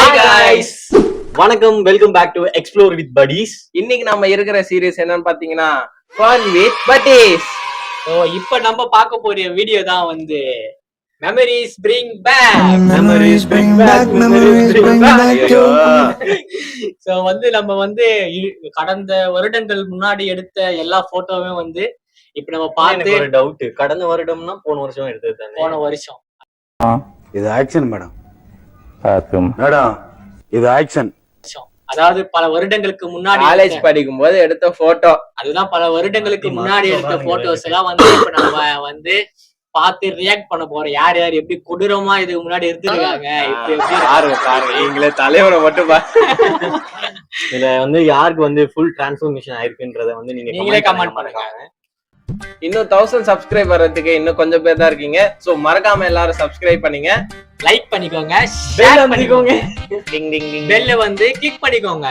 Hi guys. வணக்கம், welcome back to explore with buddies. இன்னைக்கு நம்ம இருக்கிற சீரிஸ் என்னன்னு பாத்தீங்கன்னா Fun with Buddies. ஸோ இப்போ நம்ம பார்க்க போற வீடியோ தான் வந்து memories bring back. Memories bring back, memories bring back to. So வந்து நம்ம வந்து கடந்த வருடங்கள் முன்னாடி எடுத்த எல்லா போட்டோவே வந்து இப்போ நம்ம எனக்கு பார்த்து ஒரு டவுட். கடந்த வருடம்னா போன வருஷம் எடுத்தது தானே? போன வருஷம் இது ஆக்ஷன் மேடம். பாத்தும் மேடம் இது ஆக்ஷன். அதாவது பல வருடங்களுக்கு முன்னாடி காலேஜ் படிக்கும் போது எடுத்த போட்டோ. அதுதான் பல வருடங்களுக்கு முன்னாடி எடுத்த போட்டோஸ் எல்லாம் வந்து இப்ப நம்ம வந்து பார்த்து ரியாக்ட் பண்ண போறோம். யார் யார் எப்படி கொடூரமா இதுக்கு முன்னாடி இருந்திருக்காங்க, இப்ப எப்படி பாருங்க நீங்களே தலைவரை மட்டும் இதுல வந்து யாருக்கு வந்து ஃபுல் டிரான்ஸ்ஃபர்மேஷன் ஆயிருக்குன்றத வந்து நீங்களே கமெண்ட் பண்ணுங்க. இன்னும் 1000 சப்ஸ்கிரைப் வர்றதுக்கு இன்னும் கொஞ்சம் பேர் தான் இருக்கீங்க. சோ மறக்காம எல்லாரும் சப்ஸ்கிரைப் பண்ணீங்க, லைக் பண்ணிக்கோங்க, பெல் ஷேர் பண்ணிக்கோங்க, பண்ணிக்கோங்க, டிங் டிங் டிங் பெல்ல வந்து கிளிக் பண்ணிக்கோங்க.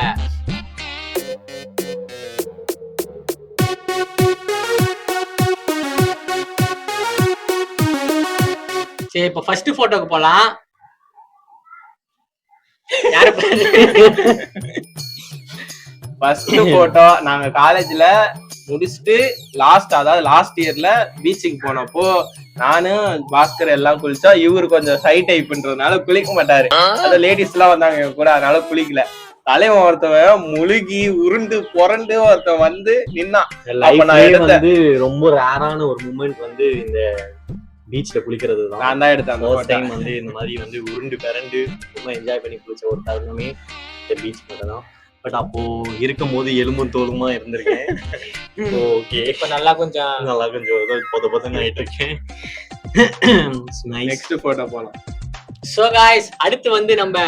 சரி, இப்ப ஃபர்ஸ்ட் போட்டோக்கு போலாம். யாரு ஃபர்ஸ்ட் போட்டோ நாங்க காலேஜ்ல முடிச்சுட்டு லாஸ்ட் இயர்ல பீச்சுக்கு போனப்போ நானும் பாஸ்கர் எல்லாம் குளிச்சா இவரு கொஞ்சம் சை டைப்ன்றதுனால குளிக்க மாட்டாரு. அந்த லேடிஸ் எல்லாம் வந்தாங்க இவங்க கூட, அதனால குளிக்கல. தலைவன் ஒருத்தவன் முழுகி உருண்டு புரண்டு ஒருத்தன் வந்து நின்னான். வந்து ரொம்ப ரேரான ஒரு மூமெண்ட் வந்து இந்த பீச்ல குளிக்கிறது தான். நான் தான் எடுத்தேன் அந்த ஃபர்ஸ்ட் டைம் வந்து இந்த மாதிரி வந்து உருண்டு பிறண்டு ரொம்ப என்ஜாய் பண்ணி குளிச்ச ஒரு தருணமே இந்த பீச் மட்டும் தான். பட் அப்போ இருக்கும் போது எலும்பும் தோலுமா இருந்திருக்கேன். ஓகே, இப்ப நல்லா கொஞ்சம் பொதன்னு ஆயிட்டு இருக்கேன். நெக்ஸ்ட் போட்டோ போலாம். சோ गाइस, அடுத்து வந்து நம்ம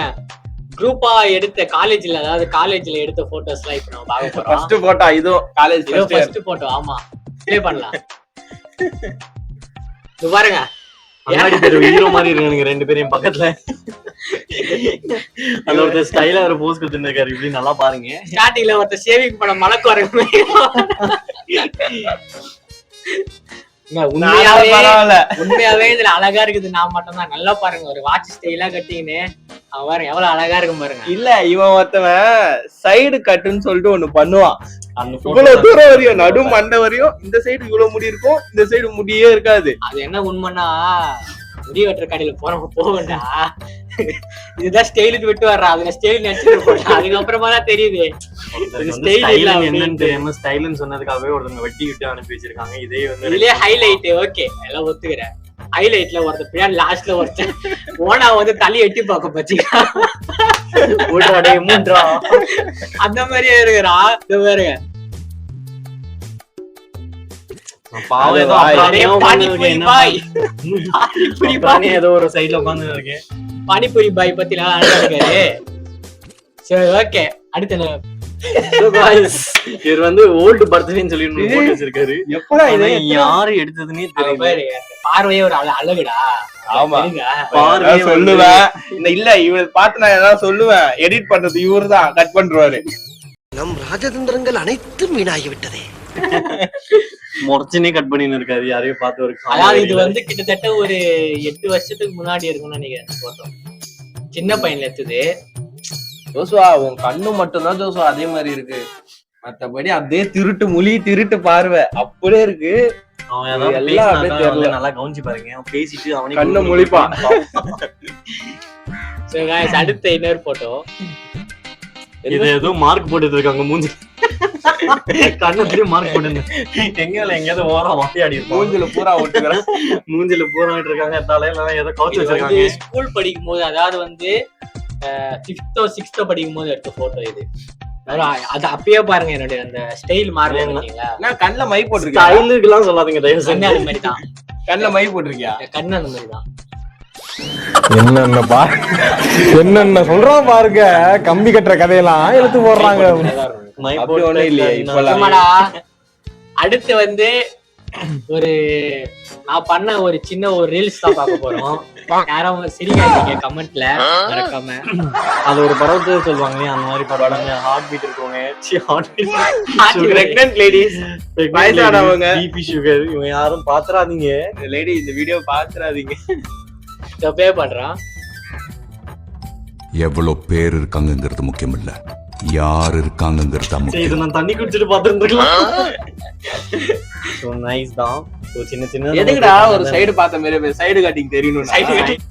குரூப்பா எடுத்த காலேஜ்ல, அதாவது காலேஜ்ல எடுத்த போட்டோஸ் எல்லாம் இப்ப நம்ம பார்க்க போறோம். ஃபர்ஸ்ட் போட்டோ இதோ காலேஜ் ஃபர்ஸ்ட் போட்டோ. ஆமா, ப்ளே பண்ணலாம். இது பாருங்க, முன்னாடி பேர் ஹீரோ மாதிரி இருக்கானுங்க ரெண்டு பேரும் பக்கத்துல. அந்த ஒருத்தர் ஸ்டைலா ஒரு போஸ் கொடுத்துருக்காரு. இப்படி நல்லா பாருங்க. ஸ்டார்டிங்ல ஒருத்தர் சேவிங் பண்ண மலக்கு வரங்க. உண்மையாவே இதுல அழகா இருக்குது. நான் மட்டும் தான். நல்லா பாருங்க, ஒரு வாட்ச் ஸ்டைலா கட்டிங்கன்னு அவன் பாருங்க எவ்வளவு அழகா இருக்கும் பாருங்க. இல்ல இவன் ஒருத்தவன் சைடு கட்டுன்னு சொல்லிட்டு ஒண்ணு பண்ணுவான். அந்த இவ்வளவு தூரம் வரையும் நடு மண்டை வரையும் இந்த சைடு இவ்வளவு முடி இருக்கும், இந்த சைடு முடியே இருக்காது. அது என்ன உண்மைன்னா, முடி வெட்டுற கடையில போவேண்டா, இதுதான் ஸ்டைலுக்கு விட்டு வர்றா. அதுல ஸ்டைல் நினைச்சிட்டு போட்டா அதுக்கப்புறமா தான் தெரியுது என்னன்னு தெரியாம ஸ்டைல்னு சொன்னதுக்காகவே ஒருத்தவங்க வெட்டி விட்டு அனுப்பி வச்சிருக்காங்க. இதே வந்து இதுலயே ஹைலைட். ஓகே, எல்லாம் ஒத்துக்கிறேன். ஹைலைட்ல ஒருத்தர் பின்னாடி லாஸ்ட்ல ஒருத்தர் ஓனா வந்து தள்ளி எட்டி பார்க்க பாத்தீங்களா, அந்த மாதிரியே இருக்கிறா. இது பாருங்க, ஏதோ ஒரு சைடுல உட்கார்ந்து இருக்கேன். பானிபூரி பாய் பத்தி நல்லா அழகா இருக்காரு. சரி, ஓகே, அடுத்து என்ன? இவர் வந்து ஓல்டு பர்த்டேன்னு சொல்லி போட்டு வச்சிருக்காரு. எப்படா இது யாரு எடுத்ததுன்னே தெரியல. பார்வையே ஒரு அழகுடா. ஆமா, சொல்லுவேன். இல்ல இவர் பார்த்து நான் ஏதாவது சொல்லுவேன், எடிட் பண்றது இவரு தான் கட் பண்றாரு. நம் ராஜதந்திரங்கள் அனைத்தும் வீணாகிவிட்டதே. முறைச்சுனே கட் பண்ணின்னு இருக்காரு. யாரையும் பார்த்து ஒரு அதாவது இது வந்து கிட்டத்தட்ட ஒரு 8 வருஷத்துக்கு முன்னாடி இருக்கும்னு நினைக்கிறேன் போட்டோ. சின்ன பையன்ல எடுத்தது. ஜோசுவா, உன் கண்ணு மட்டும்தான் ஜோசுவா அதே மாதிரி இருக்கு, மத்தபடி அப்படியே திருட்டு முழி திருட்டு பார்வை அப்படியே இருக்கு. அவன் எல்லாம் அப்படியே தெரியல. நல்லா கவனிச்சு பாருங்க. அவன் பேசிட்டு அவனே கண்ணு முழிப்பான். சோ गाइस, அடுத்த இன்னொரு போட்டோ. இது ஏதோ மார்க் போட்டுட்டு இருக்காங்க மூஞ்சி. கண்ணத்துல மார்க் போட்டு எங்கேயாவது ஓரம் வாட்டியாடி மூஞ்சில பூரா ஓட்டுக்கிறேன். மூஞ்சில பூரா ஆயிட்டு இருக்காங்க. தலையில ஏதோ கவுச்சு வச்சிருக்காங்க. ஸ்கூல் படிக்கும் போது, அதாவது வந்து 5th 6th படிக்கும் போது எடுத்த போட்டோ இது. அது அப்பயே பாருங்க என்னுடைய அந்த ஸ்டைல் மாறுறீங்களா. நான் கண்ணுல மை போட்டிருக்கேன். ஸ்டைலுக்குலாம் சொல்லாதீங்க தயவு செஞ்சு. அந்த மாதிரி தான். கண்ணுல மை போட்டிருக்கியா? கண்ணு அந்த மாதிரி தான். என்னென்ன சொல்றான் பாருங்க. கம்பி கட்டுற கதையெல்லாம் எடுத்து போடுறாங்க. மை அப்படி ஒண்ணும் இல்லையே இப்ப. அடுத்து வந்து ஒரு நான் பண்ண ஒரு சின்ன ஒரு ரீல்ஸ் தான் பார்க்க போறோம். யாரும் சிரிக்காதீங்க கமெண்ட்ல, மறக்காம. அது ஒரு படத்தை சொல்லுவாங்க, அந்த மாதிரி படம். ஹார்ட் பீட் இருக்கவங்க, பிரெக்னன்ட் லேடிஸ், வயசானவங்க, பிபி சுகர், இவங்க யாரும் பாத்துறாதீங்க. லேடி இந்த வீடியோ பாத்துறாதீங்க. பே பண்றான். எவ்வளவு பேர் இருக்காங்கங்கிறது முக்கியம் இல்ல, யார் இருக்காங்கங்கிறது தான் சரி, Hmm. இது முக்கியம். நான் தண்ணி குடிச்சிட்டு பாத்துருந்துருக்கலாம். ஸோ நைஸ் தான். ஸோ சின்ன சின்ன எதுக்குடா ஒரு சைடு பார்த்த மாதிரி சைடு கட்டிங் தெரியணும். Side cutting.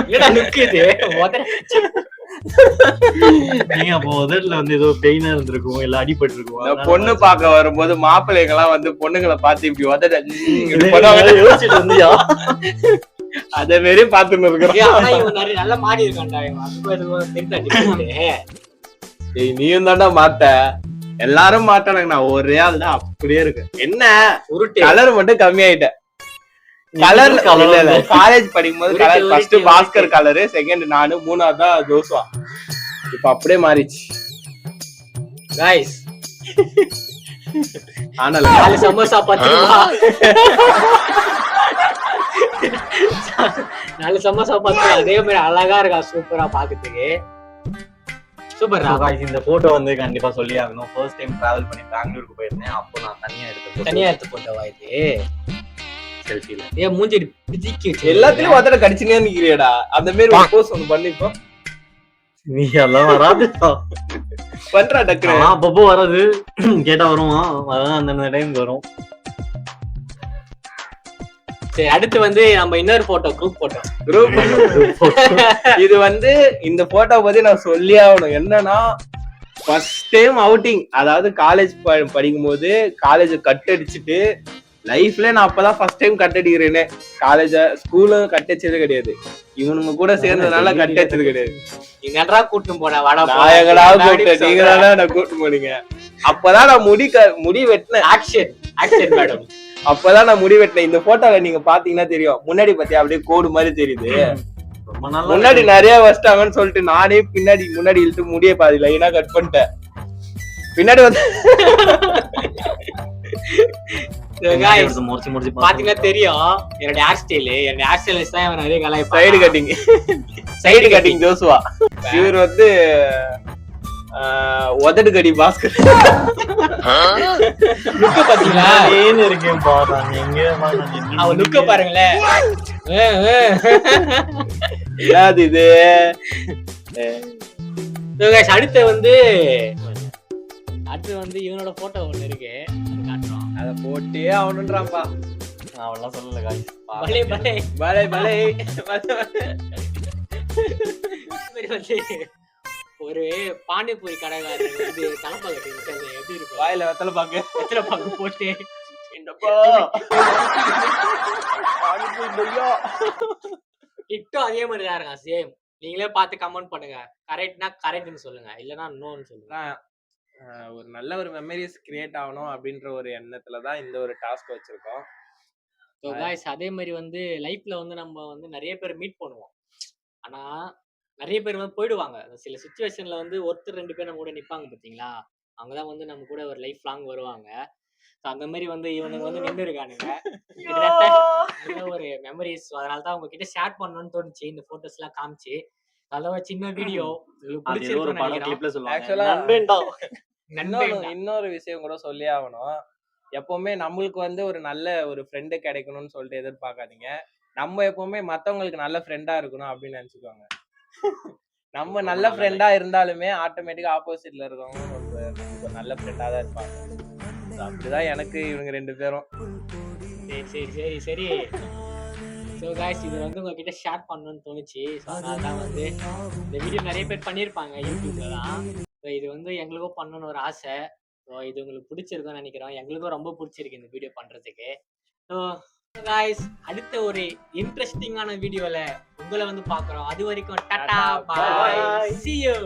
என்னடா லுக் இது? நீங்க அப்போ உதட்டுல வந்து ஏதோ பெயினா இருந்திருக்கும், இல்ல அடிபட்டு இருக்கும். பொண்ணு பார்க்க வரும்போது மாப்பிள்ளைங்க எல்லாம் வந்து பொண்ணுங்களை பார்த்து இப்படி யோசிச்சுட்டு இருந்தியா? அதே மாரி பாத்துன்னு இருக்கிறோம். ஆனா இவன் நிறைய நல்லா மாறி இருக்கான்டா. இவன் அதுக்கு எதுவும் தெரிஞ்சாட்டி நீயும் தாண்டா மாத்த, எல்லாரும் மாட்டானுங்க. நான் ஒரே ஆள் தான் அப்படியே இருக்கு. என்ன உருட்டு கலர் மட்டும் கம்மியாயிட்ட. கலர் காலேஜ் படிக்கும்போது colour first Bhaskar colour, second நானு, மூணாவது தான் ஜோஸ்வா. இப்ப அப்படியே மாறிச்சு. गाइस ஆனா 4 சமோசா 10 ரூபாய். 4 சமோசா 10 ரூபாய். அதே மாதிரி அழகா இருக்கா, சூப்பரா பாக்குறதுக்கு. சூப்பர். So guys, இந்த போட்டோ வந்து கண்டிப்பா சொல்லி ஆகணும். ஃபர்ஸ்ட் டைம் டிராவல் பண்ணி பெங்களூருக்கு போயிருந்தேன். அப்போ நான் தனியா எடுத்த தனியா எடுத்து போட்டோவா இது? செல்ஃபில. ஏ மூஞ்சி பிதிக்கி எல்லாத்துலயும் ஒருத்தர கடிச்சுனே நிக்கிறியடா. அந்த மாதிரி ஒரு போஸ் ஒன்னு பண்ணி இப்போ நீ எல்லாம் வராது. பண்றா டக்கு. அப்பப்போ வராது, கேட்டா வருமா? அதான் அந்த டைம் வரும். சரி, அடுத்து வந்து நம்ம இன்னொரு போட்டோ, குரூப் போட்டோ. இது வந்து இந்த போட்டோ பத்தி நான் சொல்லி ஆகணும். என்னன்னா ஃபர்ஸ்ட் டைம் அவுட்டிங், அதாவது காலேஜ் படிக்கும் போது காலேஜ் கட் அடிச்சுட்டு லைஃப்ல நான் அப்பதான் ஃபர்ஸ்ட் டைம் கட் அடிக்கிறேனே. காலேஜ ஸ்கூலும் கட் அடிச்சதே கிடையாது. இவனுங்க கூட சேர்ந்ததுனால கட் அடிச்சது கிடையாது. நீ நன்றா கூட்டிட்டு போன வாடா நான் எங்கடா கூப்பிட்டேன், நீங்க தானே நான் கூட்டிட்டு போனீங்க. அப்பதான் நான் முடி வெட்டினேன். Action action madam. அப்பதான் நான் முடி வெட்டினேன். இந்த போட்டோல நீங்க பாத்தீங்கன்னா தெரியும். முன்னாடி பாத்தியா அப்படியே கோடு மாதிரி தெரியுது. ரொம்ப நல்லா முன்னாடி நிறைய வச்சிட்டாங்கன்னு சொல்லிட்டு நானே முன்னாடி இழுத்து முடிய பாதி லைனா கட் பண்ணிட்டேன். பின்னாடி வந்து முடிச்சு முடிச்சு பாத்தீங்கன்னா தெரியும் என்னோட ஹேர் ஸ்டைல். என்னோட ஹேர் ஸ்டைலிஸ்ட் தான் இவன் நிறைய கலாய்ப்பான். Side cutting Joshua. இவர் வந்து உதடு கடி பாஸ்கர். லுக்க பாத்தீங்களா? ஏன்னு இருக்கேன் பாரு. எங்க அவன் லுக்க பாருங்களேன். என்னது இது? அடுத்து வந்து இவனோட போட்டோ ஒண்ணு இருக்கு, அது காட்டுறோம். அத போட்டே அவனுன்றான்பா. நான் அவெல்லாம் சொல்லல guys. பலே பலே பலே பலே. வந்து ஒரு பானிபூரி கடைக்காரர் வந்து தலைப்பாக்கட்டி விட்டது எப்படி இருக்கும்? வாயில வெத்தலை பாக்கு வெத்தலை பாக்கு போட்டு இட்டும் அதே மாதிரி தான் இருக்கான், சேம். நீங்களே பார்த்து கமெண்ட் பண்ணுங்க. கரெக்ட்னா கரெக்ட்னு சொல்லுங்க, இல்லனா நோன்னு சொல்லுங்க. ஒரு நல்ல ஒரு மெமரிஸ் கிரியேட் ஆகணும் அப்படின்ற ஒரு எண்ணத்துலதான் இந்த ஒரு டாஸ்க் வச்சிருக்கோம். ஸோ காய்ஸ், அதே மாதிரி வந்து லைஃப்ல வந்து நம்ம வந்து நிறைய பேர் மீட் பண்ணுவோம். ஆனா நிறைய பேர் வந்து போயிடுவாங்க. சில சுச்சுவேஷன்ல வந்து ஒருத்தர் 2 பேர் நம்ம கூட நிப்பாங்க பாத்தீங்களா, அவங்கதான் வந்து நம்ம கூட ஒரு லைஃப் லாங் வருவாங்க. ஸோ அந்த மாதிரி வந்து இவனுக்கு வந்து நின்று இருக்கானுங்க. கிட்டத்தட்ட ஒரு மெமரிஸ். அதனால தான் உங்ககிட்ட ஷேர் பண்ணணும்னு தோணுச்சு, இந்த போட்டோஸ் எல்லாம் காமிச்சு. அதாவது ஒரு சின்ன வீடியோ அது ஏதோ ஒரு படம் கிளிப்ல சொல்லுவாங்க. Actually, நண்பேண்டா. இன்னொரு விஷயம் கூட சொல்லி ஆகணும். எப்பவுமே நம்மளுக்கு வந்து ஒரு நல்ல ஒரு ஃப்ரெண்டு கிடைக்கணும்னு சொல்லிட்டு எதிர்பார்க்காதீங்க. நம்ம எப்பவுமே மத்தவங்களுக்கு நல்ல ஃப்ரெண்டா இருக்கணும் அப்படின்னு நினைச்சுக்கோங்க. நம்ம நல்ல ஃப்ரெண்டா இருந்தாலுமே ஆட்டோமேட்டிக்கா ஆப்போசிட்ல இருக்கவங்க நமக்கு நல்ல ஃப்ரெண்டா தான் இருப்பாங்க. அப்படிதான் எனக்கு இவங்க 2 பேரும். சரி சரி சரி. ஸோ காய்ஸ், இது வந்து உங்ககிட்ட ஷேர் பண்ணணும்னு தோணுச்சு. ஸோ அதனால தான் வந்து இந்த வீடியோ நிறைய பேர் பண்ணியிருப்பாங்க யூடியூப்லலாம். ஸோ இது வந்து எங்களுக்கும் பண்ணணும்னு ஒரு ஆசை. ஸோ இது உங்களுக்கு பிடிச்சிருக்குன்னு நினைக்கிறோம். எங்களுக்கும் ரொம்ப பிடிச்சிருக்கு இந்த வீடியோ பண்றதுக்கு. ஸோ காய்ஸ், அடுத்த ஒரு இன்ட்ரெஸ்டிங்கான வீடியோல உங்களை வந்து பார்க்குறோம். அது வரைக்கும் டாடா பாய், see you.